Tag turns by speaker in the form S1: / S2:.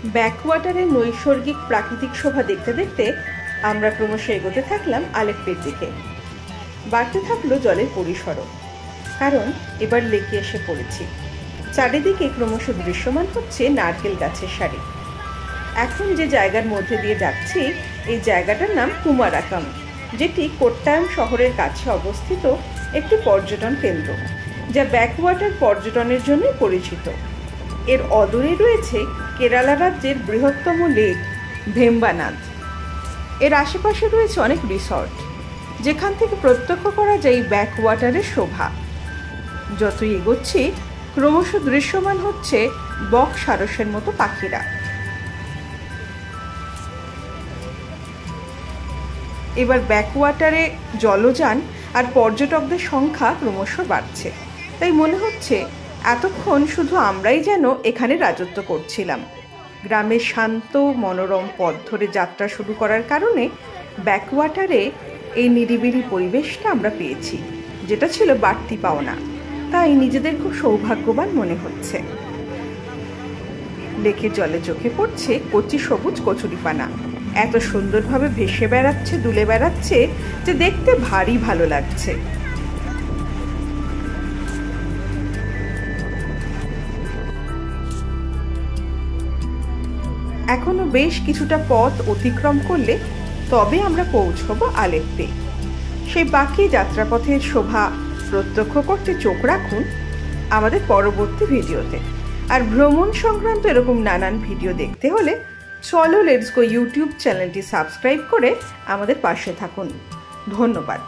S1: ব্যাকওয়াটারের নৈসর্গিক প্রাকৃতিক শোভা দেখতে দেখতে আমরা ক্রমশ এগোতে থাকলাম আলেপ্পোর দিকে। বাড়তে থাকলো জলের পরিসরও, কারণ এবার লেকে এসে পড়েছি। চারিদিকে ক্রমশ দৃশ্যমান হচ্ছে নারকেল গাছের সারি। এখন যে জায়গার মধ্যে দিয়ে যাচ্ছি এই জায়গাটার নাম কুমারাকাম, যেটি কোট্টায়াম শহরের কাছে অবস্থিত একটি পর্যটন কেন্দ্র, যা ব্যাকওয়াটার পর্যটনের জন্য পরিচিত। এর অদূরে রয়েছে কেরালা রাজ্যের বৃহত্তম লেক ভেম্বানাদ। এর আশেপাশে রয়েছে অনেক রিসর্ট, যেখান থেকে প্রত্যক্ষ করা যায় ব্যাকওয়াটারের শোভা। যতই এগোচ্ছি ক্রমশ দৃশ্যমান হচ্ছে বক সারসের মতো পাখিরা। এবার ব্যাকওয়াটারে জলযান আর পর্যটকদের সংখ্যা ক্রমশ বাড়ছে, তাই মনে হচ্ছে এতক্ষণ শুধু আমরাই যেন এখানে রাজত্ব করছিলাম। গ্রামের শান্ত মনোরম পথ ধরে যাত্রা শুরু করার কারণে ব্যাকওয়াটারে এই নিরিবিলি পরিবেশটা আমরা পেয়েছি, যেটা ছিল বাড়তি পাওনা। তাই নিজেদের খুব সৌভাগ্যবান মনে হচ্ছে। লেকের জলে চোখে পড়ছে কচি সবুজ কচুরিপানা, এত সুন্দরভাবে ভেসে বেড়াচ্ছে, দুলে বেড়াচ্ছে যে দেখতে ভারী ভালো লাগছে। এখনো বেশ কিছুটা পথ অতিক্রম করলে তবে আমরা পৌঁছবো আলেপ্পো। সেই বাকি যাত্রাপথের শোভা প্রত্যক্ষ করতে চোখ রাখুন আমাদের পরবর্তী ভিডিওতে। আর ভ্রমণ সংক্রান্ত এরকম নানান ভিডিও দেখতে হলে চলো লেটস গো ইউটিউব চ্যানেলটি সাবস্ক্রাইব করে আমাদের পাশে থাকুন। ধন্যবাদ।